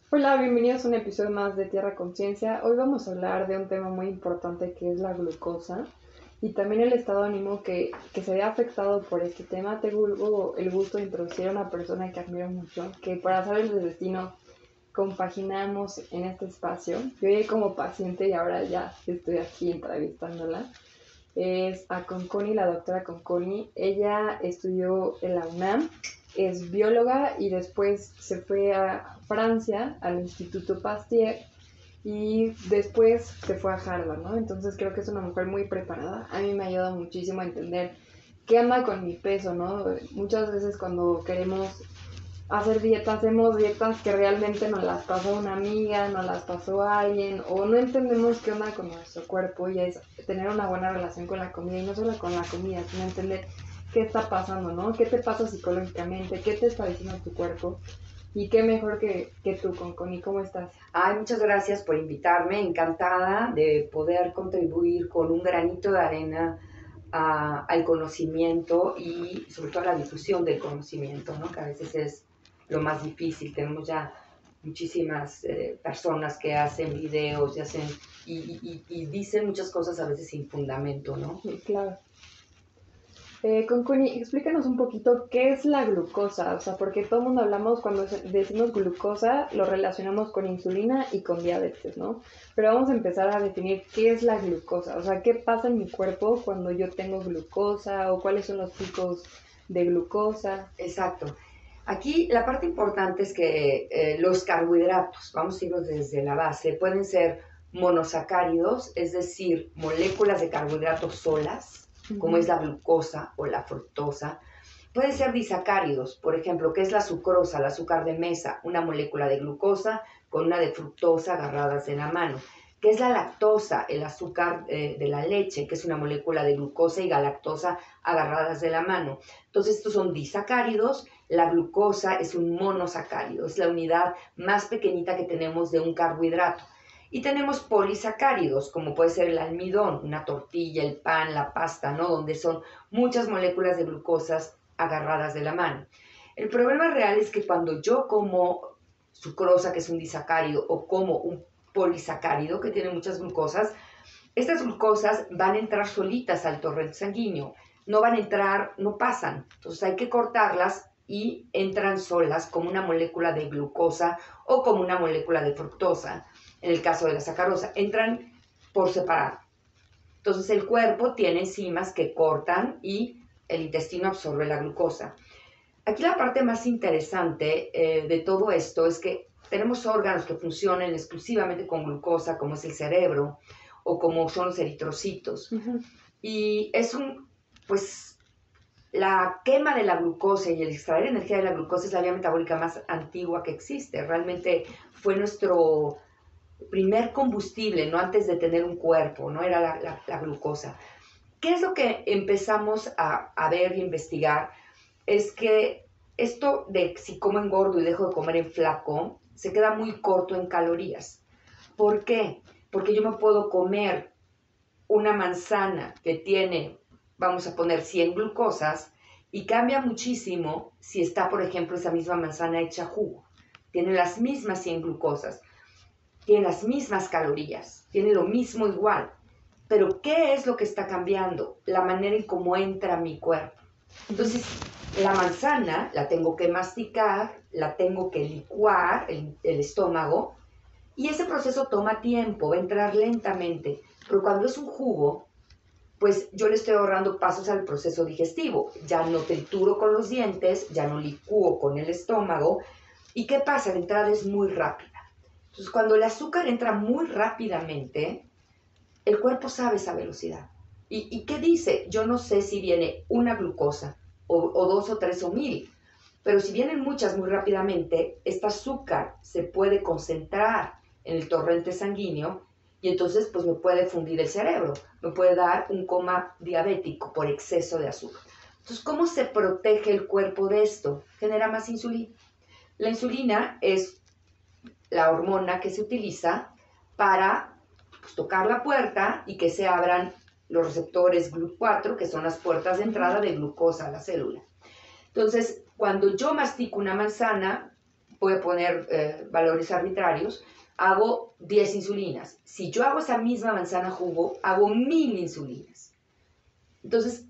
Hola, bienvenidos a un episodio más de Tierra Conciencia. Hoy vamos a hablar de un tema muy importante que es la glucosa y también el estado de ánimo que se ve afectado por este tema. Tengo el gusto de introducir a una persona que admiro mucho, que por azares del destino compaginamos en este espacio. Yo llegué como paciente y ahora ya estoy aquí entrevistándola. Es a Conconi, la doctora Conconi. Ella estudió en la UNAM, es bióloga y después se fue a Francia, al Instituto Pasteur, y después se fue a Harvard, ¿no? Entonces creo que es una mujer muy preparada. A mí me ha ayudado muchísimo a entender qué anda con mi peso, ¿no? Muchas veces cuando queremos hacer dietas, hacemos dietas que realmente nos las pasó una amiga, nos las pasó alguien, o no entendemos qué onda con nuestro cuerpo, y es tener una buena relación con la comida, y no solo con la comida, sino entender qué está pasando, ¿no? ¿Qué te pasa psicológicamente? ¿Qué te está diciendo tu cuerpo? Y qué mejor que tú, con Connie, ¿cómo estás? Ay, muchas gracias por invitarme, encantada de poder contribuir con un granito de arena al conocimiento y sobre todo a la difusión del conocimiento, ¿no? Que a veces es lo más difícil. Tenemos ya muchísimas personas que hacen videos y dicen muchas cosas a veces sin fundamento, ¿no? Sí, claro. Concuni, explícanos un poquito qué es la glucosa, o sea, porque todo el mundo hablamos, cuando decimos glucosa, lo relacionamos con insulina y con diabetes, ¿no? Pero vamos a empezar a definir qué es la glucosa, o sea, qué pasa en mi cuerpo cuando yo tengo glucosa o cuáles son los picos de glucosa. Exacto. Aquí la parte importante es que los carbohidratos, vamos a irnos desde la base, pueden ser monosacáridos, es decir, moléculas de carbohidratos solas, como es Ujú. la glucosa o la fructosa. Pueden ser disacáridos, por ejemplo, que es la sucrosa, el azúcar de mesa, una molécula de glucosa con una de fructosa agarradas en la mano. Que es la lactosa, el azúcar de la leche, que es una molécula de glucosa y galactosa agarradas de la mano. Entonces, estos son disacáridos. La glucosa es un monosacárido, es la unidad más pequeñita que tenemos de un carbohidrato. Y tenemos polisacáridos, como puede ser el almidón, una tortilla, el pan, la pasta, ¿no? Donde son muchas moléculas de glucosas agarradas de la mano. El problema real es que cuando yo como sucrosa, que es un disacárido, o como un polisacárido, que tiene muchas glucosas, estas glucosas van a entrar solitas al torrente sanguíneo, no van a entrar, no pasan. Entonces hay que cortarlas y entran solas como una molécula de glucosa o como una molécula de fructosa. En el caso de la sacarosa, entran por separado. Entonces el cuerpo tiene enzimas que cortan y el intestino absorbe la glucosa. Aquí la parte más interesante de todo esto es que tenemos órganos que funcionan exclusivamente con glucosa, como es el cerebro o como son los eritrocitos. Ujú. Y pues, la quema de la glucosa y el extraer energía de la glucosa es la vía metabólica más antigua que existe. Realmente fue nuestro primer combustible, no antes de tener un cuerpo, no era la glucosa. ¿Qué es lo que empezamos a ver e investigar? Es que esto de si como engordo y dejo de comer en flaco, se queda muy corto en calorías. ¿Por qué? Porque yo me puedo comer una manzana que tiene, vamos a poner 100 glucosas, y cambia muchísimo si está, por ejemplo, esa misma manzana hecha jugo. Tiene las mismas 100 glucosas, tiene las mismas calorías, tiene lo mismo igual. Pero ¿qué es lo que está cambiando? La manera en cómo entra a mi cuerpo. Ujú. Entonces, la manzana la tengo que masticar, la tengo que licuar, el estómago, y ese proceso toma tiempo, va a entrar lentamente. Pero cuando es un jugo, pues yo le estoy ahorrando pasos al proceso digestivo. Ya no trituro con los dientes, ya no licúo con el estómago. ¿Y qué pasa? La entrada es muy rápida. Entonces, cuando el azúcar entra muy rápidamente, el cuerpo sabe esa velocidad. ¿Y qué dice? Yo no sé si viene una glucosa o dos o tres o mil, pero si vienen muchas muy rápidamente, este azúcar se puede concentrar en el torrente sanguíneo y entonces pues me puede fundir el cerebro, me puede dar un coma diabético por exceso de azúcar. Entonces, ¿cómo se protege el cuerpo de esto? Genera más insulina. La insulina es la hormona que se utiliza para pues, tocar la puerta y que se abran los receptores GLUT4, que son las puertas de Ujú. entrada de glucosa a la célula. Entonces, cuando yo mastico una manzana, voy a poner valores arbitrarios, hago 10 insulinas. Si yo hago esa misma manzana jugo, hago 1000 insulinas. Entonces,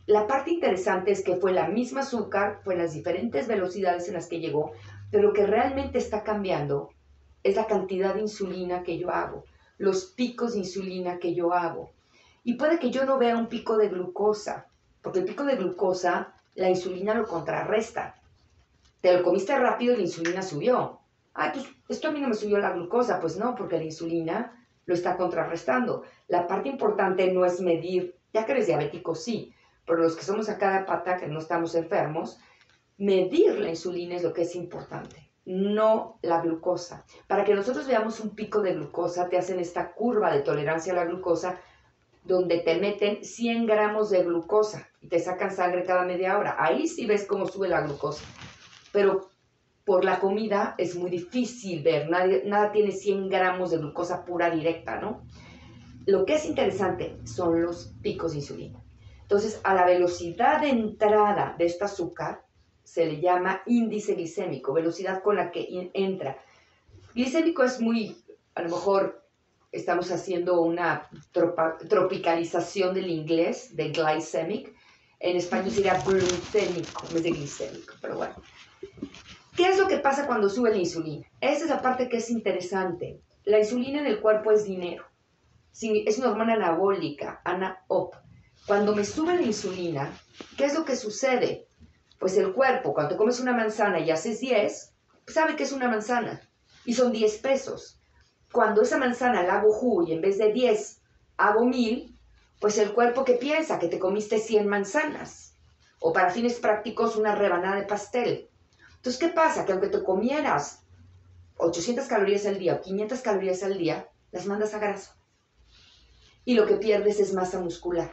la parte interesante es que fue la misma azúcar, fue las diferentes velocidades en las que llegó, pero lo que realmente está cambiando es la cantidad de insulina que yo hago, los picos de insulina que yo hago. Y puede que yo no vea un pico de glucosa, porque el pico de glucosa, la insulina lo contrarresta. Te lo comiste rápido y la insulina subió. Ay, pues esto a mí no me subió la glucosa. Pues no, porque la insulina lo está contrarrestando. La parte importante no es medir, ya que eres diabético, sí, pero los que somos a cada pata, que no estamos enfermos, medir la insulina es lo que es importante, no la glucosa. Para que nosotros veamos un pico de glucosa, te hacen esta curva de tolerancia a la glucosa, donde te meten 100 gramos de glucosa y te sacan sangre cada media hora. Ahí sí ves cómo sube la glucosa. Pero por la comida es muy difícil ver, nada tiene 100 gramos de glucosa pura directa, ¿no? Lo que es interesante son los picos de insulina. Entonces, a la velocidad de entrada de este azúcar se le llama índice glicémico, velocidad con la que entra. Glicémico es muy, a lo mejor estamos haciendo una tropicalización del inglés, de glycemic. En español sería glucémico, en vez de glicémico, pero bueno. ¿Qué es lo que pasa cuando sube la insulina? Esa es la parte que es interesante. La insulina en el cuerpo es dinero. Es una hormona anabólica, ANA-OP. Cuando me sube la insulina, ¿qué es lo que sucede? Pues el cuerpo, cuando te comes una manzana y haces 10, sabe que es una manzana y son 10 pesos. Cuando esa manzana la hago jugo y en vez de 10 hago 1000, pues el cuerpo, ¿qué piensa? Que te comiste 100 manzanas o para fines prácticos una rebanada de pastel. Entonces, ¿qué pasa? Que aunque te comieras 800 calorías al día o 500 calorías al día, las mandas a grasa. Y lo que pierdes es masa muscular.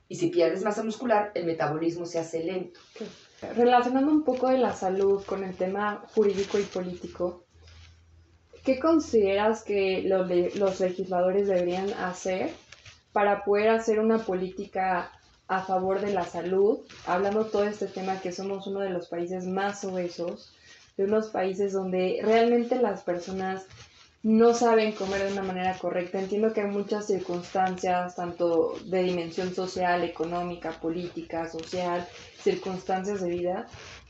Y si pierdes masa muscular, el metabolismo se hace lento. Relacionando un poco de la salud con el tema jurídico y político, ¿qué consideras que los legisladores deberían hacer para poder hacer una política a favor de la salud? Hablando todo este tema que somos uno de los países más obesos, de unos países donde realmente las personas no saben comer de una manera correcta. Entiendo que hay muchas circunstancias, tanto de dimensión social, económica, política, social, circunstancias de vida,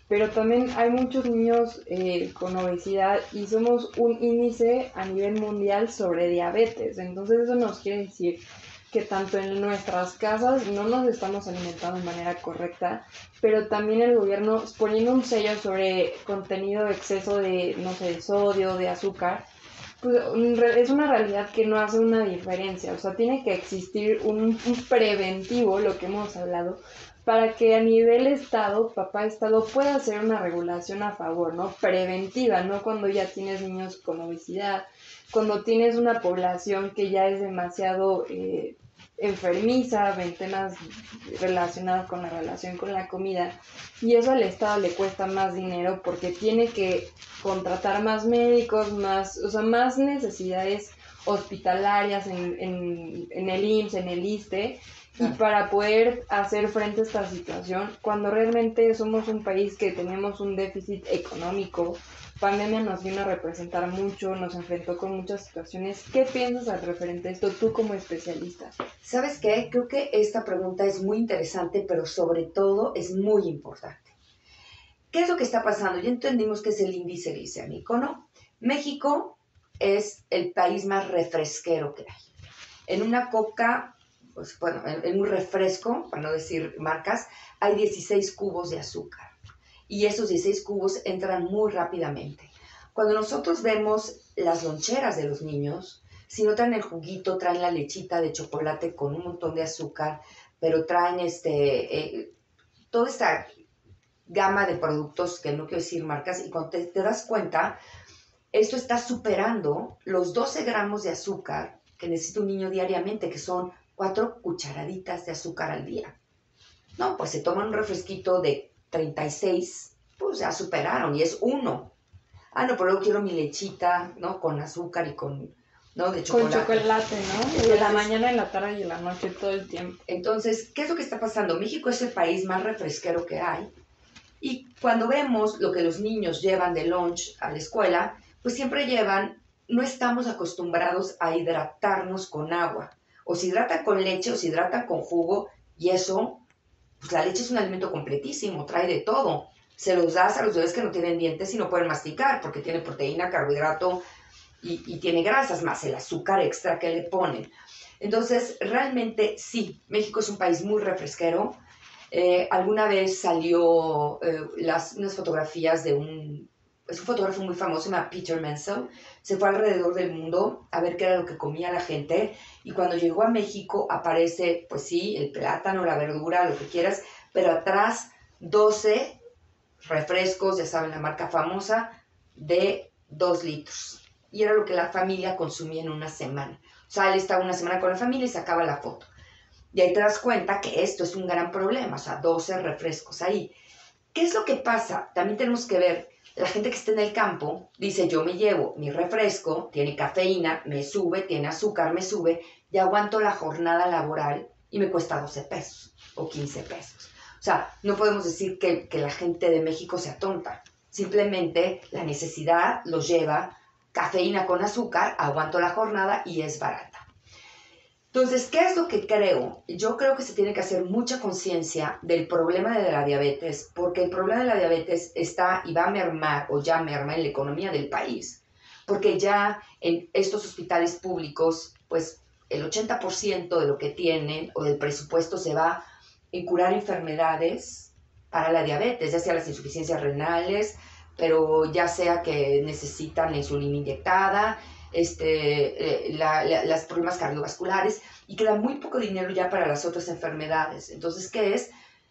pero también hay muchos niños con obesidad y somos un índice a nivel mundial sobre diabetes. Entonces eso nos quiere decir que tanto en nuestras casas no nos estamos alimentando de manera correcta, pero también el gobierno poniendo un sello sobre contenido de exceso de, no sé, de sodio, de azúcar, pues es una realidad que no hace una diferencia. O sea, tiene que existir un preventivo, lo que hemos hablado, para que a nivel Estado, papá Estado, pueda hacer una regulación a favor, ¿no? Preventiva, no cuando ya tienes niños con obesidad, cuando tienes una población que ya es demasiado enfermiza en temas relacionados con la relación con la comida, y eso al Estado le cuesta más dinero porque tiene que contratar más médicos, más necesidades hospitalarias en el IMSS, en el ISSSTE, y para poder hacer frente a esta situación, cuando realmente somos un país que tenemos un déficit económico. Pandemia nos vino a representar mucho, nos enfrentó con muchas situaciones. ¿Qué piensas al referente a esto, tú como especialista? ¿Sabes qué? Creo que esta pregunta es muy interesante, pero sobre todo es muy importante. ¿Qué es lo que está pasando? Ya entendimos que es el índice glicémico, ¿no? México es el país más refresquero que hay. En una coca, pues bueno, en un refresco, para no decir marcas, hay 16 cubos de azúcar. Y esos 16 cubos entran muy rápidamente. Cuando nosotros vemos las loncheras de los niños, si no traen el juguito, traen la lechita de chocolate con un montón de azúcar, pero traen toda esta gama de productos, que no quiero decir marcas, y cuando te das cuenta, esto está superando los 12 gramos de azúcar que necesita un niño diariamente, que son 4 cucharaditas de azúcar al día. No, pues se toman un refresquito de 36, pues ya superaron, y es 1. Ah, no, pero luego quiero mi lechita, ¿no? Con azúcar y con, ¿no? De chocolate. Con chocolate, ¿no? Entonces, en la mañana, en la tarde y en la noche, todo el tiempo. Entonces, ¿qué es lo que está pasando? México es el país más refresquero que hay, Y cuando vemos lo que los niños llevan de lunch a la escuela, pues siempre llevan, no estamos acostumbrados a hidratarnos con agua. O se hidratan con leche o se hidratan con jugo, y eso, pues la leche es un alimento completísimo, trae de todo. Se los das a los bebés que no tienen dientes y no pueden masticar porque tiene proteína, carbohidrato y tiene grasas, más el azúcar extra que le ponen. Entonces, realmente sí, México es un país muy refresquero. Alguna vez salió unas fotografías es un fotógrafo muy famoso, se llama Peter Mansell. Se fue alrededor del mundo a ver qué era lo que comía la gente, y cuando llegó a México aparece, pues sí, el plátano, la verdura, lo que quieras, pero atrás 12 refrescos, ya saben, la marca famosa, de 2 litros. Y era lo que la familia consumía en una semana. O sea, él estaba una semana con la familia y sacaba la foto. Y ahí te das cuenta que esto es un gran problema, o sea, 12 refrescos ahí. ¿Qué es lo que pasa? También tenemos que ver, la gente que está en el campo dice, yo me llevo mi refresco, tiene cafeína, me sube, tiene azúcar, me sube, y aguanto la jornada laboral y me cuesta 12 pesos o 15 pesos. O sea, no podemos decir que la gente de México sea tonta. Simplemente la necesidad los lleva, cafeína con azúcar, aguanto la jornada y es barata. Entonces, ¿qué es lo que creo? Yo creo que se tiene que hacer mucha conciencia del problema de la diabetes, porque el problema de la diabetes está y va a mermar o ya merma en la economía del país, porque ya en estos hospitales públicos, pues el 80% de lo que tienen o del presupuesto se va en curar enfermedades para la diabetes, ya sea las insuficiencias renales, pero ya sea que necesitan la insulina inyectada, las problemas cardiovasculares, y queda muy poco dinero ya para las otras enfermedades. Entonces, ¿qué es?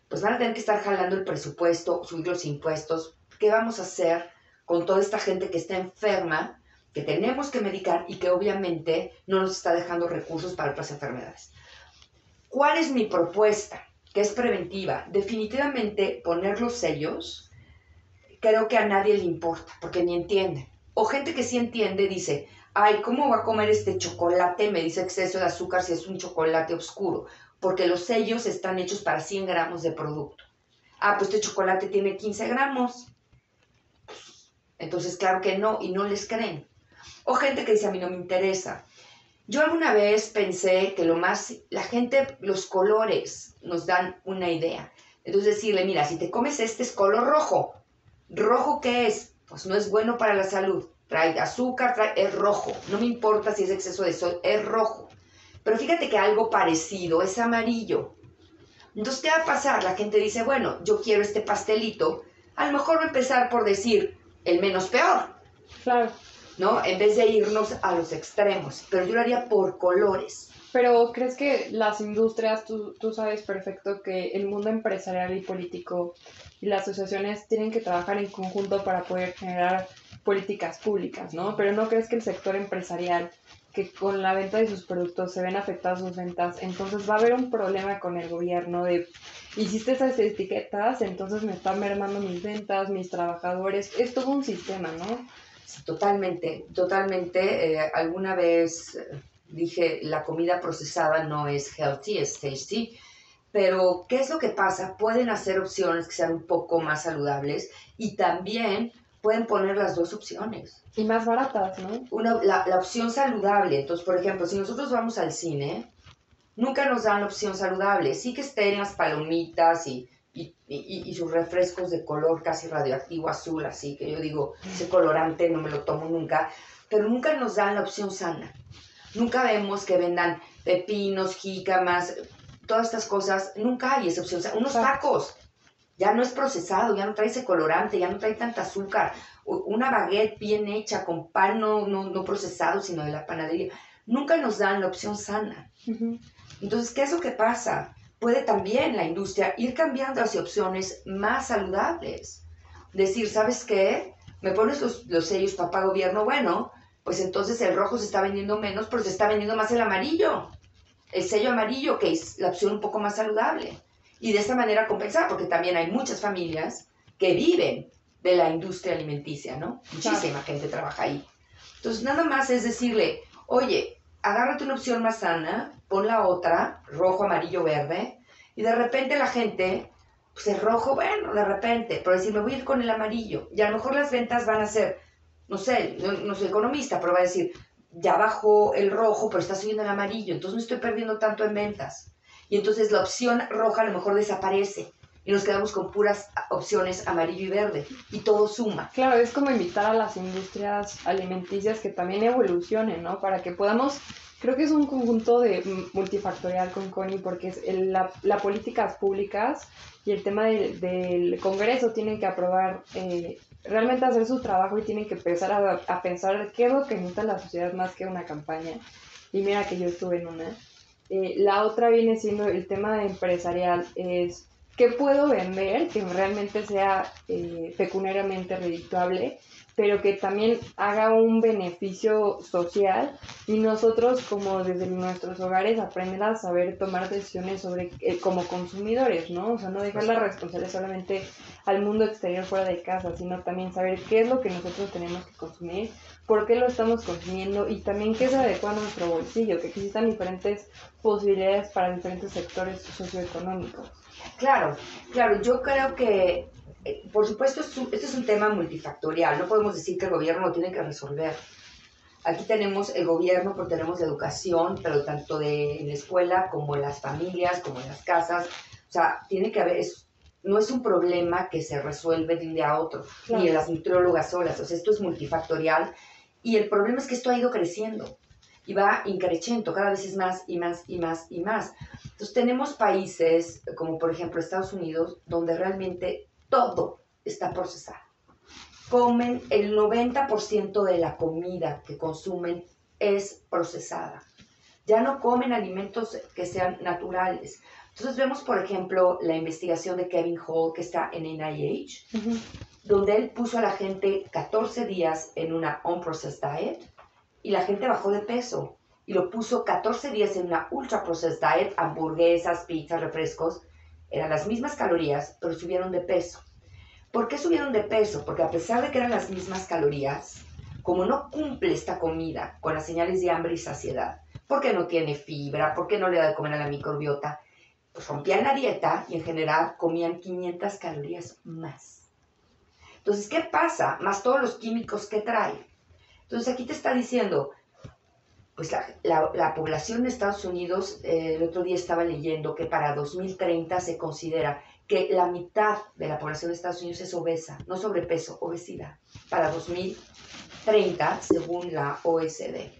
Pues van a tener que estar jalando el presupuesto, subir los impuestos. ¿Qué vamos a hacer con toda esta gente que está enferma, que tenemos que medicar y que obviamente no nos está dejando recursos para otras enfermedades? ¿Cuál es mi propuesta? Que es preventiva. Definitivamente poner los sellos, creo que a nadie le importa, porque ni entiende. O gente que sí entiende dice, ay, ¿cómo va a comer este chocolate? Me dice exceso de azúcar si es un chocolate oscuro, porque los sellos están hechos para 100 gramos de producto. Ah, pues este chocolate tiene 15 gramos. Entonces, claro que no, y no les creen. O gente que dice, a mí no me interesa. Yo alguna vez pensé que la gente, los colores nos dan una idea. Entonces decirle, mira, si te comes este es color rojo. ¿Rojo qué es? Pues no es bueno para la salud. Trae azúcar, es rojo. No me importa si es exceso de sol, es rojo. Pero fíjate que algo parecido es amarillo. Entonces, ¿qué va a pasar? La gente dice, bueno, yo quiero este pastelito. A lo mejor va a empezar por decir el menos peor. Claro. ¿No? En vez de irnos a los extremos. Pero yo lo haría por colores. Pero ¿crees que las industrias, tú sabes perfecto que el mundo empresarial y político y las asociaciones tienen que trabajar en conjunto para poder generar políticas públicas, ¿no? Pero ¿no crees que el sector empresarial, que con la venta de sus productos se ven afectadas sus ventas, entonces va a haber un problema con el gobierno de, hiciste esas etiquetas, entonces me están mermando mis ventas, mis trabajadores? Es todo un sistema, ¿no? Sí, totalmente, totalmente. Alguna vez dije, la comida procesada no es healthy, es tasty. Pero, ¿qué es lo que pasa? Pueden hacer opciones que sean un poco más saludables y también pueden poner las dos opciones. Y más baratas, ¿no? La opción saludable. Entonces, por ejemplo, si nosotros vamos al cine, nunca nos dan la opción saludable. Sí que estén las palomitas y sus refrescos de color casi radioactivo azul, así que yo digo, ese colorante no me lo tomo nunca, pero nunca nos dan la opción sana. Nunca vemos que vendan pepinos, jícamas, todas estas cosas, nunca hay esa opción. Unos tacos, ya no es procesado, ya no trae ese colorante, ya no trae tanta azúcar. Una baguette bien hecha con pan no procesado, sino de la panadería. Nunca nos dan la opción sana. Uh-huh. Entonces, ¿qué es lo que pasa? Puede también la industria ir cambiando hacia opciones más saludables. Decir, ¿sabes qué? Me pones los sellos, papá gobierno, bueno, pues entonces el rojo se está vendiendo menos, pero se está vendiendo más el amarillo. El sello amarillo, que es la opción un poco más saludable. Y de esta manera compensar, porque también hay muchas familias que viven de la industria alimenticia, ¿no? Muchísima gente trabaja ahí. Entonces, nada más es decirle, oye, agárrate una opción más sana, pon la otra, rojo, amarillo, verde, y de repente la gente pues el rojo, bueno, de repente, pero decir, me voy a ir con el amarillo. Y a lo mejor las ventas van a ser, no sé, no soy economista, pero va a decir, ya bajó el rojo, pero está subiendo el amarillo, entonces no estoy perdiendo tanto en ventas. Y entonces la opción roja a lo mejor desaparece y nos quedamos con puras opciones amarillo y verde y todo suma. Claro, es como invitar a las industrias alimenticias que también evolucionen, ¿no? Para que podamos, creo que es un conjunto de multifactorial con Connie, porque es la políticas públicas y el tema del Congreso tienen que aprobar, realmente hacer su trabajo y tienen que empezar a pensar qué es lo que necesita la sociedad más que una campaña. Y mira que yo estuve en una. La otra viene siendo el tema empresarial, es qué puedo vender que realmente sea pecuniariamente redituable, pero que también haga un beneficio social y nosotros como desde nuestros hogares aprender a saber tomar decisiones sobre como consumidores, ¿no? O sea, no dejar la responsabilidad solamente al mundo exterior fuera de casa, sino también saber qué es lo que nosotros tenemos que consumir, por qué lo estamos consumiendo y también qué se adecua a nuestro bolsillo, que existan diferentes posibilidades para diferentes sectores socioeconómicos. Claro, claro, yo creo que, por supuesto, este es un tema multifactorial, no podemos decir que el gobierno lo tiene que resolver. Aquí tenemos el gobierno, pero tenemos la educación, pero tanto de en la escuela como en las familias, como en las casas. O sea, tiene que haber, no es un problema que se resuelve de un día a otro, claro, ni en las nutriólogas solas. O sea, esto es multifactorial y el problema es que esto ha ido creciendo y va increciendo, cada vez es más y más y más y más. Entonces tenemos países como por ejemplo Estados Unidos donde realmente todo está procesado. Comen el 90% de la comida que consumen es procesada. Ya no comen alimentos que sean naturales. Entonces vemos, por ejemplo, la investigación de Kevin Hall que está en NIH, donde él puso a la gente 14 días en una unprocessed diet y la gente bajó de peso. Y lo puso 14 días en una ultra processed diet, hamburguesas, pizzas, refrescos. Eran las mismas calorías, pero subieron de peso. ¿Por qué subieron de peso? Porque a pesar de que eran las mismas calorías, como no cumple esta comida con las señales de hambre y saciedad, porque no tiene fibra, porque no le da de comer a la microbiota, pues rompían la dieta y en general comían 500 calorías más. Entonces, ¿qué pasa? Más todos los químicos que trae. Entonces, aquí te está diciendo, pues la población de Estados Unidos, el otro día estaba leyendo que para 2030 se considera que la mitad de la población de Estados Unidos es obesa, no sobrepeso, obesidad, para 2030, según la OECD.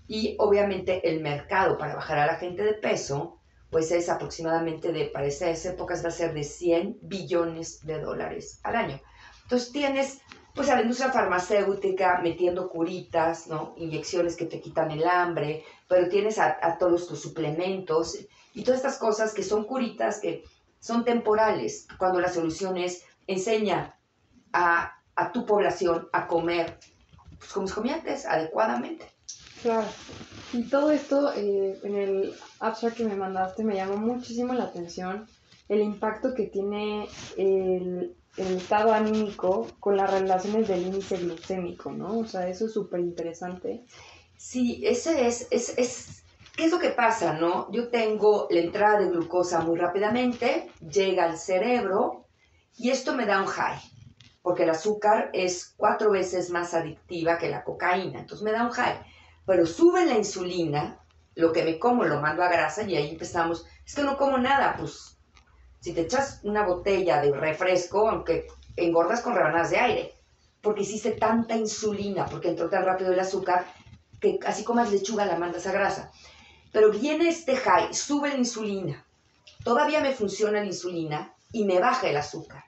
Y obviamente el mercado para bajar a la gente de peso, pues es aproximadamente para esas épocas va a ser de 100 billones de dólares al año. Entonces tienes pues a la industria farmacéutica metiendo curitas, ¿no? Inyecciones que te quitan el hambre, pero tienes a todos tus suplementos y todas estas cosas que son curitas que son temporales, cuando la solución es enseña a tu población a comer pues, como se comía antes, adecuadamente. Claro. Y todo esto, en el abstract que me mandaste, me llamó muchísimo la atención el impacto que tiene el estado anímico con las relaciones del índice glucémico, ¿no? O sea, eso es súper interesante. Sí, ese es, ¿qué es lo que pasa, no? Yo tengo la entrada de glucosa muy rápidamente, llega al cerebro y esto me da un high, porque el azúcar es 4 veces más adictiva que la cocaína, entonces me da un high. Pero sube la insulina, lo que me como lo mando a grasa y ahí empezamos, es que no como nada, pues si te echas una botella de refresco, aunque engordas con rebanadas de aire, porque hiciste tanta insulina, porque entró tan rápido el azúcar, que así comas lechuga la mandas a grasa. Pero viene este high, sube la insulina, todavía me funciona la insulina y me baja el azúcar.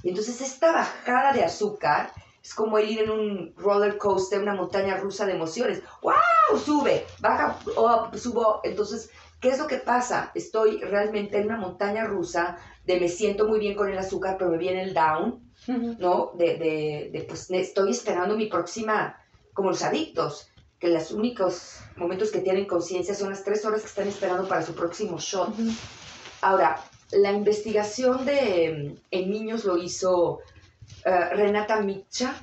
Y entonces esta bajada de azúcar es como el ir en un roller coaster, una montaña rusa de emociones. ¡Wow! Sube, baja, subo. Entonces, ¿qué es lo que pasa? Estoy realmente en una montaña rusa de me siento muy bien con el azúcar, pero me viene el down, ¿no? Pues estoy esperando mi próxima, como los adictos, que los únicos momentos que tienen conciencia son las 3 horas que están esperando para su próximo shot. Ahora, la investigación en niños lo hizo Renata Mitcha.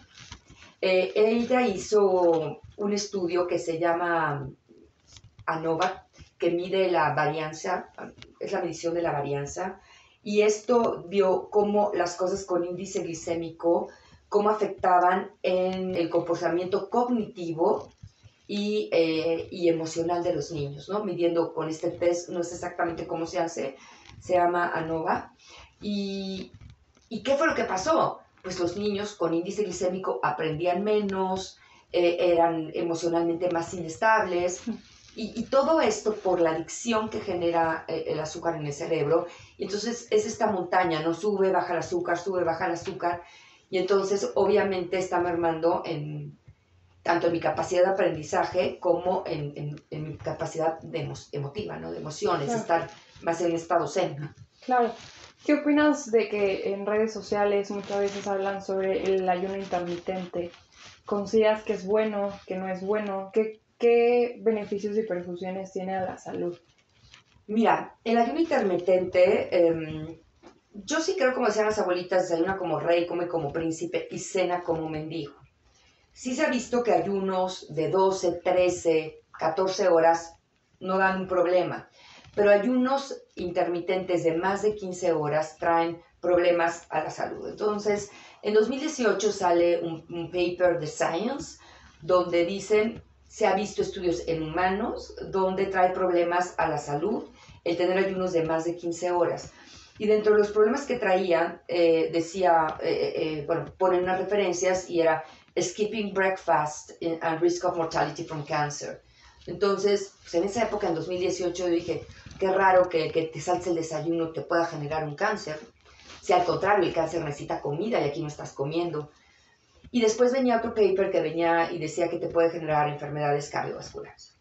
Ella hizo un estudio que se llama ANOVA, que mide la varianza, es la medición de la varianza y esto vio cómo las cosas con índice glicémico, cómo afectaban en el comportamiento cognitivo y emocional de los niños, ¿no? Midiendo con este test, no sé exactamente cómo se hace, se llama ANOVA. ¿Y qué fue lo que pasó? Pues los niños con índice glicémico aprendían menos, eran emocionalmente más inestables, y todo esto por la adicción que genera el azúcar en el cerebro. Y entonces es esta montaña, ¿no? Sube, baja el azúcar, sube, baja el azúcar, y entonces obviamente está mermando tanto en mi capacidad de aprendizaje como en mi capacidad emotiva, ¿no? De emociones, Claro. estar más en estado zen. Claro. ¿Qué opinas de que en redes sociales muchas veces hablan sobre el ayuno intermitente? ¿Consideras que es bueno, que no es bueno? ¿Qué beneficios y perfusiones tiene a la salud? Mira, el ayuno intermitente, yo sí creo, como decían las abuelitas, desayuna como rey, come como príncipe y cena como mendigo. Sí se ha visto que ayunos de 12, 13, 14 horas no dan un problema, pero ayunos intermitentes de más de 15 horas traen problemas a la salud. Entonces, en 2018 sale un paper de Science donde dicen, se ha visto estudios en humanos donde trae problemas a la salud el tener ayunos de más de 15 horas. Y dentro de los problemas que traía, ponen unas referencias y era skipping breakfast and risk of mortality from cancer. Entonces, pues en esa época, en 2018, yo dije, qué raro que te saltes el desayuno te pueda generar un cáncer. Si al contrario, el cáncer necesita comida y aquí no estás comiendo. Y después venía otro paper que venía y decía que te puede generar enfermedades cardiovasculares.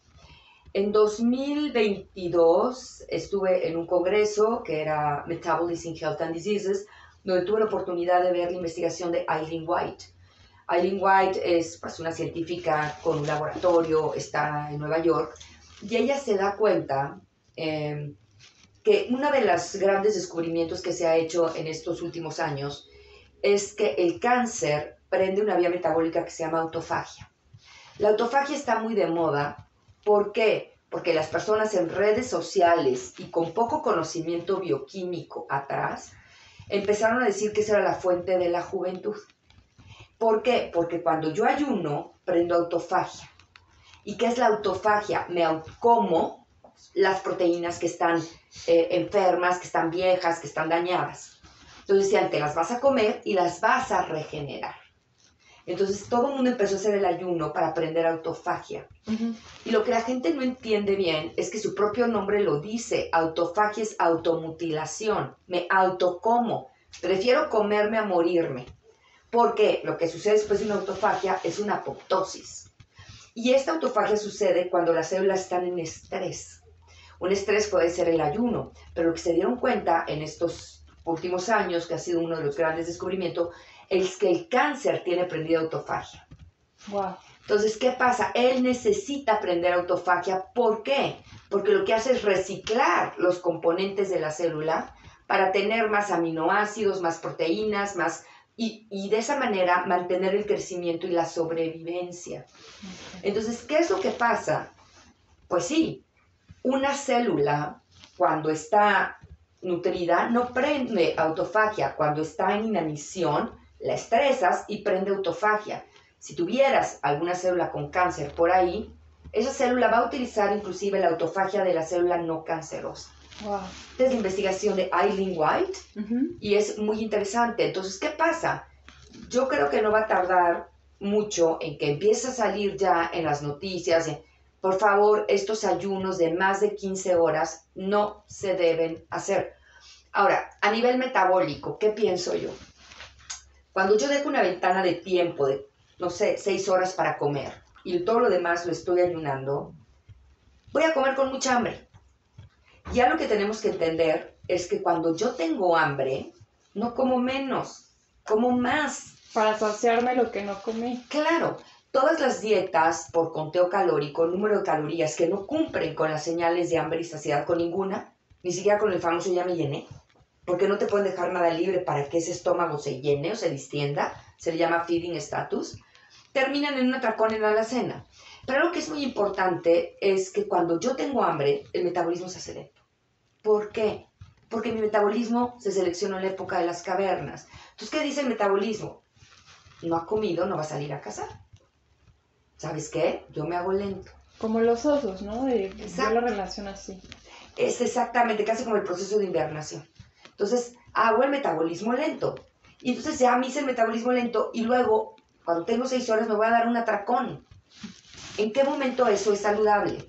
En 2022 estuve en un congreso que era Metabolism in Health and Diseases, donde tuve la oportunidad de ver la investigación de Eileen White. Eileen White es pues, una científica con un laboratorio, está en Nueva York, y ella se da cuenta que uno de los grandes descubrimientos que se ha hecho en estos últimos años es que el cáncer prende una vía metabólica que se llama autofagia. La autofagia está muy de moda. ¿Por qué? Porque las personas en redes sociales y con poco conocimiento bioquímico atrás empezaron a decir que esa era la fuente de la juventud. ¿Por qué? Porque cuando yo ayuno, prendo autofagia. ¿Y qué es la autofagia? Me como las proteínas que están enfermas, que están viejas, que están dañadas. Entonces decían, te las vas a comer y las vas a regenerar. Entonces todo el mundo empezó a hacer el ayuno para aprender autofagia. Uh-huh. Y lo que la gente no entiende bien es que su propio nombre lo dice. Autofagia es automutilación. Me autocomo. Prefiero comerme a morirme. Porque lo que sucede después de una autofagia es una apoptosis. Y esta autofagia sucede cuando las células están en estrés. Un estrés puede ser el ayuno, pero lo que se dieron cuenta en estos últimos años, que ha sido uno de los grandes descubrimientos, es que el cáncer tiene prendida autofagia. Wow. Entonces, ¿qué pasa? Él necesita aprender autofagia. ¿Por qué? Porque lo que hace es reciclar los componentes de la célula para tener más aminoácidos, más proteínas, y de esa manera mantener el crecimiento y la sobrevivencia. Entonces, ¿qué es lo que pasa? Pues sí, una célula cuando está nutrida no prende autofagia. Cuando está en inanición, la estresas y prende autofagia. Si tuvieras alguna célula con cáncer por ahí, esa célula va a utilizar inclusive la autofagia de la célula no cancerosa. Wow. Esta es la investigación de Eileen White Uh-huh. y es muy interesante. Entonces, ¿qué pasa? Yo creo que no va a tardar mucho en que empiece a salir ya en las noticias. Por favor, estos ayunos de más de 15 horas no se deben hacer. Ahora, a nivel metabólico, ¿qué pienso yo? Cuando yo dejo una ventana de tiempo de, no sé, 6 horas para comer y todo lo demás lo estoy ayunando, voy a comer con mucha hambre. Ya lo que tenemos que entender es que cuando yo tengo hambre, no como menos, como más. Para saciarme lo que no comí. Claro, todas las dietas por conteo calórico, número de calorías que no cumplen con las señales de hambre y saciedad con ninguna, ni siquiera con el famoso ya me llené, porque no te pueden dejar nada libre para que ese estómago se llene o se distienda, se le llama feeding status, terminan en un atracón en la alacena. Pero lo que es muy importante es que cuando yo tengo hambre, el metabolismo se hace lento. ¿Por qué? Porque mi metabolismo se seleccionó en la época de las cavernas. Entonces, ¿qué dice el metabolismo? No ha comido, no va a salir a cazar. ¿Sabes qué? Yo me hago lento. Como los osos, ¿no? Yo lo relaciono así. Es exactamente, casi como el proceso de invernación. Entonces, hago el metabolismo lento. Y entonces ya me hice el metabolismo lento y luego, cuando tengo 6 horas, me voy a dar un atracón. ¿En qué momento eso es saludable?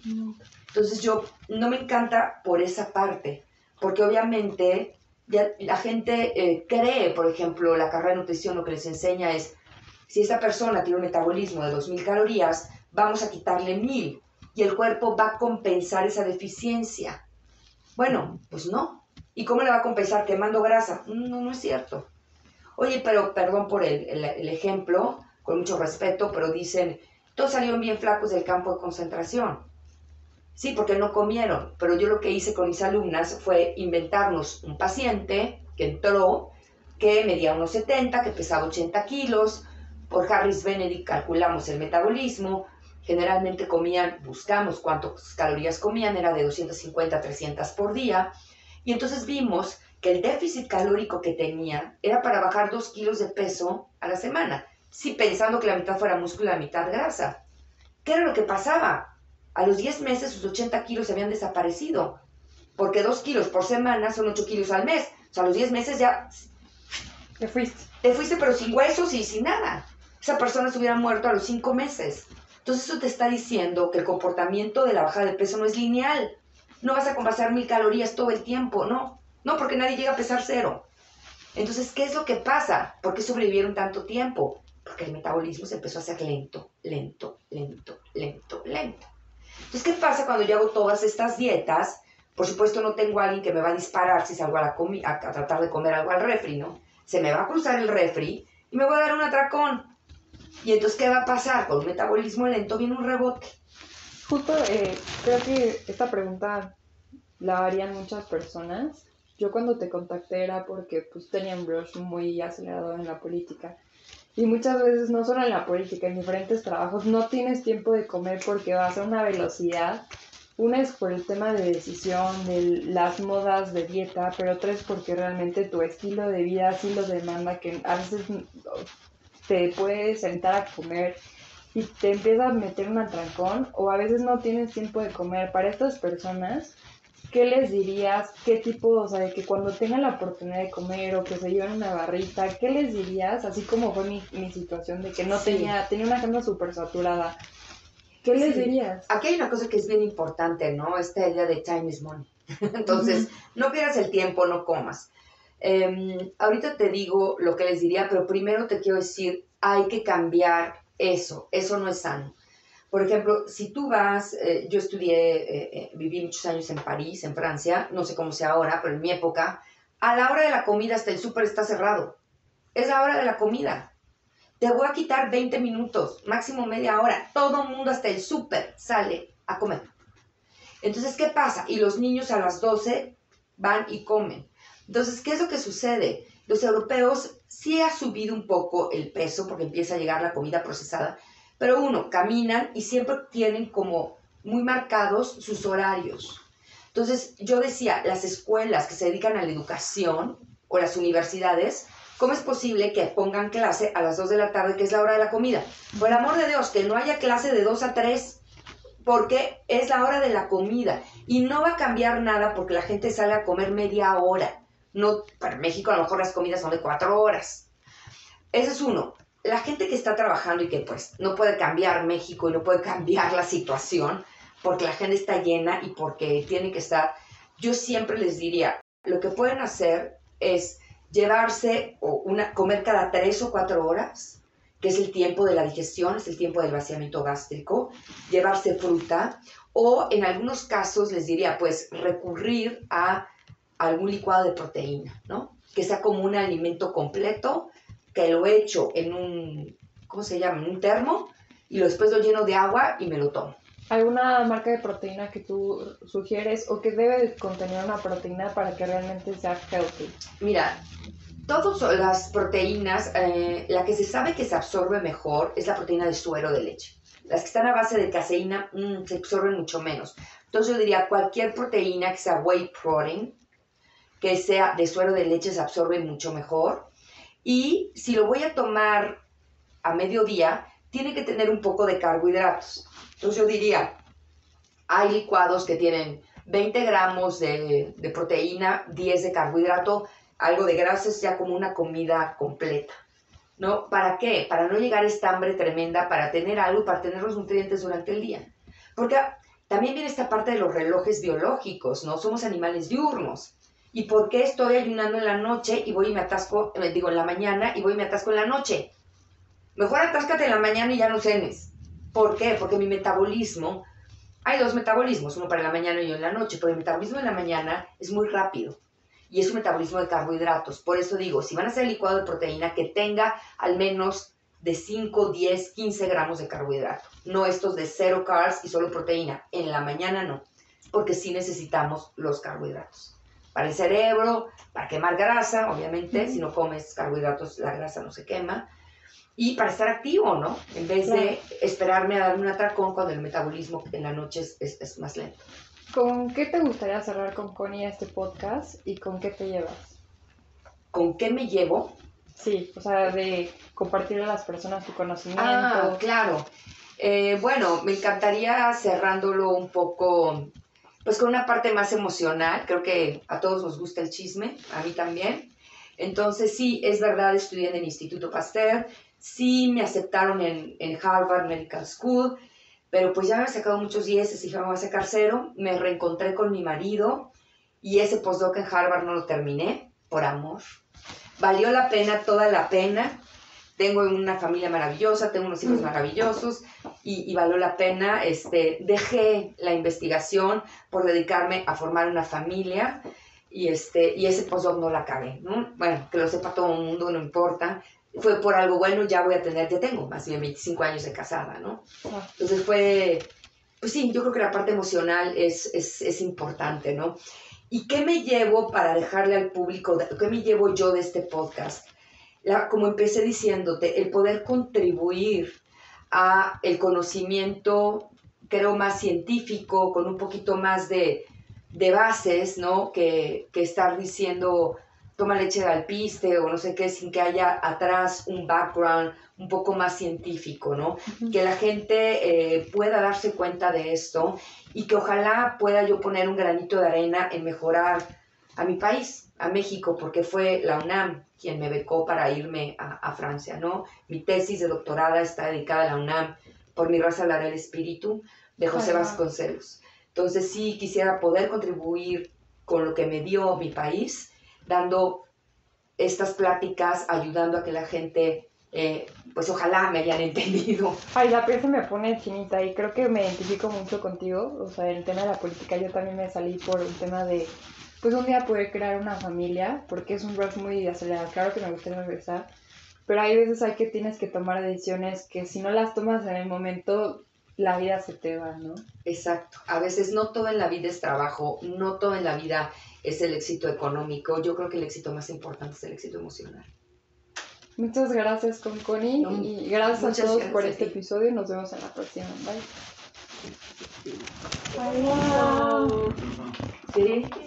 Entonces yo no me encanta por esa parte, porque obviamente ya la gente cree, por ejemplo, la carrera de nutrición lo que les enseña es, si esa persona tiene un metabolismo de 2000 calorías, vamos a quitarle 1000 y el cuerpo va a compensar esa deficiencia. Bueno, pues no. ¿Y cómo le va a compensar? ¿Quemando grasa? No, no es cierto. Oye, pero perdón por el ejemplo, con mucho respeto, pero dicen, todos salieron bien flacos del campo de concentración. Sí, porque no comieron, pero yo lo que hice con mis alumnas fue inventarnos un paciente que entró, que medía unos 70, que pesaba 80 kilos, por Harris Benedict calculamos el metabolismo, generalmente comían, buscamos cuántas calorías comían, era de 250 a 300 por día, y entonces vimos que el déficit calórico que tenía era para bajar 2 kilos de peso a la semana, sí, pensando que la mitad fuera músculo y la mitad grasa. ¿Qué era lo que pasaba? A los 10 meses sus 80 kilos se habían desaparecido, porque 2 kilos por semana son 8 kilos al mes. O sea, a los 10 meses ya Te fuiste. Te fuiste, pero sin huesos y sin nada. Esa persona se hubiera muerto a los 5 meses. Entonces eso te está diciendo que el comportamiento de la bajada de peso no es lineal. No vas a compensar 1000 calorías todo el tiempo, no. No, porque nadie llega a pesar 0. Entonces, ¿qué es lo que pasa? ¿Por qué sobrevivieron tanto tiempo? Porque el metabolismo se empezó a hacer lento, lento, lento, lento, lento. Entonces, ¿qué pasa cuando yo hago todas estas dietas? Por supuesto, no tengo a alguien que me va a disparar si salgo a tratar de comer algo al refri, ¿no? Se me va a cruzar el refri y me voy a dar un atracón. Y entonces, ¿qué va a pasar? Con un metabolismo lento viene un rebote. Justo creo que esta pregunta la harían muchas personas. Yo cuando te contacté era porque pues tenía un brush muy acelerado en la política. Y muchas veces, no solo en la política, en diferentes trabajos, no tienes tiempo de comer porque vas a una velocidad. Una es por el tema de decisión, de las modas de dieta, pero otra es porque realmente tu estilo de vida sí lo demanda, que a veces te puedes sentar a comer y te empieza a meter un atracón, o a veces no tienes tiempo de comer. Para estas personas, ¿qué les dirías? ¿Qué tipo, o sea, de que cuando tengan la oportunidad de comer o que se lleven una barrita, qué les dirías? Así como fue mi situación de que no tenía una agenda súper saturada. ¿Qué les dirías? Aquí hay una cosa que es bien importante, ¿no? Esta idea de time is money. Entonces, no pierdas el tiempo, no comas. Ahorita te digo lo que les diría, pero primero te quiero decir, hay que cambiar eso. Eso no es sano. Por ejemplo, si tú vas, yo estudié, viví muchos años en París, en Francia, no sé cómo sea ahora, pero en mi época, a la hora de la comida hasta el súper está cerrado. Es la hora de la comida. Te voy a quitar 20 minutos, máximo media hora. Todo el mundo hasta el súper sale a comer. Entonces, ¿qué pasa? Y los niños a las 12 van y comen. Entonces, ¿qué es lo que sucede? Los europeos sí ha subido un poco el peso porque empieza a llegar la comida procesada, pero caminan y siempre tienen como muy marcados sus horarios. Entonces, yo decía, las escuelas que se dedican a la educación o las universidades, ¿cómo es posible que pongan clase a las 2 de la tarde, que es la hora de la comida? Por el amor de Dios, que no haya clase de 2 a 3, porque es la hora de la comida. Y no va a cambiar nada porque la gente sale a comer media hora. No, para México a lo mejor las comidas son de 4 horas. Ese es uno. La gente que está trabajando y que pues no puede cambiar México y no puede cambiar la situación porque la gente está llena y porque tiene que estar, yo siempre les diría, lo que pueden hacer es llevarse comer cada 3 o 4 horas, que es el tiempo de la digestión, es el tiempo del vaciamiento gástrico, llevarse fruta, o en algunos casos les diría, pues, recurrir a algún licuado de proteína, ¿no? Que sea como un alimento completo, que lo echo en un, ¿cómo se llama? En un termo, y después lo lleno de agua y me lo tomo. ¿Alguna marca de proteína que tú sugieres o que debe contener una proteína para que realmente sea healthy? Mira, todas las proteínas, la que se sabe que se absorbe mejor es la proteína de suero de leche. Las que están a base de caseína se absorben mucho menos. Entonces yo diría cualquier proteína que sea whey protein, que sea de suero de leche, se absorbe mucho mejor. Y si lo voy a tomar a mediodía, tiene que tener un poco de carbohidratos. Entonces yo diría, hay licuados que tienen 20 gramos de proteína, 10 de carbohidrato, algo de grasa, es ya como una comida completa, ¿no? ¿Para qué? Para no llegar a esta hambre tremenda, para tener algo, para tener los nutrientes durante el día. Porque también viene esta parte de los relojes biológicos, ¿no? Somos animales diurnos. ¿Y por qué estoy ayunando en la noche y voy y me atasco, en la mañana y voy y me atasco en la noche? Mejor atáscate en la mañana y ya no cenes. ¿Por qué? Porque mi metabolismo, hay dos metabolismos, uno para la mañana y uno en la noche, pero el metabolismo en la mañana es muy rápido y es un metabolismo de carbohidratos. Por eso digo, si van a hacer el licuado de proteína, que tenga al menos de 5, 10, 15 gramos de carbohidrato. No estos de 0 carbs y solo proteína. En la mañana no, porque sí necesitamos los carbohidratos. Para el cerebro, para quemar grasa, obviamente, si no comes carbohidratos, la grasa no se quema. Y para estar activo, ¿no? En vez de esperarme a darme un atracón cuando el metabolismo en la noche es más lento. ¿Con qué te gustaría cerrar con Connie este podcast y con qué te llevas? ¿Con qué me llevo? Sí, o sea, de compartirle a las personas tu conocimiento. Ah, claro. Bueno, me encantaría cerrándolo un poco, pues con una parte más emocional. Creo que a todos nos gusta el chisme, a mí también. Entonces, sí, es verdad, estudié en el Instituto Pasteur, sí me aceptaron en Harvard Medical School, pero pues ya me he sacado muchos dieces y dije, me voy a sacar 0. Me reencontré con mi marido y ese postdoc en Harvard no lo terminé, por amor. Valió la pena, toda la pena. Tengo una familia maravillosa, tengo unos hijos maravillosos y valió la pena. Dejé la investigación por dedicarme a formar una familia y ese postdoc no la acabé, ¿no? Bueno, que lo sepa todo el mundo, no importa. Fue por algo bueno, ya tengo más de 25 años de casada, ¿no? Entonces pues sí, yo creo que la parte emocional es importante, ¿no? ¿Y qué me llevo para dejarle al público, qué me llevo yo de este podcast? Como empecé diciéndote, el poder contribuir a el conocimiento, creo, más científico, con un poquito más de bases, ¿no? Que estar diciendo, toma leche de alpiste o no sé qué, sin que haya atrás un background un poco más científico, ¿no? Que la gente pueda darse cuenta de esto y que ojalá pueda yo poner un granito de arena en mejorar a mi país, a México, porque fue la UNAM quien me becó para irme a Francia, ¿no? Mi tesis de doctorado está dedicada a la UNAM, Por mi raza hablará el espíritu, de José Vasconcelos. Entonces sí quisiera poder contribuir con lo que me dio mi país, dando estas pláticas, ayudando a que la gente, pues ojalá me hayan entendido. Ay, la piel se me pone chinita y creo que me identifico mucho contigo. O sea, el tema de la política, yo también me salí por un tema de, pues un día poder crear una familia, porque es un rush muy acelerado. Claro que me gustaría regresar, pero hay veces hay que tienes que tomar decisiones que si no las tomas en el momento, la vida se te va, ¿no? Exacto. A veces no todo en la vida es trabajo, no todo en la vida es el éxito económico. Yo creo que el éxito más importante es el éxito emocional. Muchas gracias, Connie, y gracias a todos por este episodio. Nos vemos en la próxima. Bye. Bye. Sí.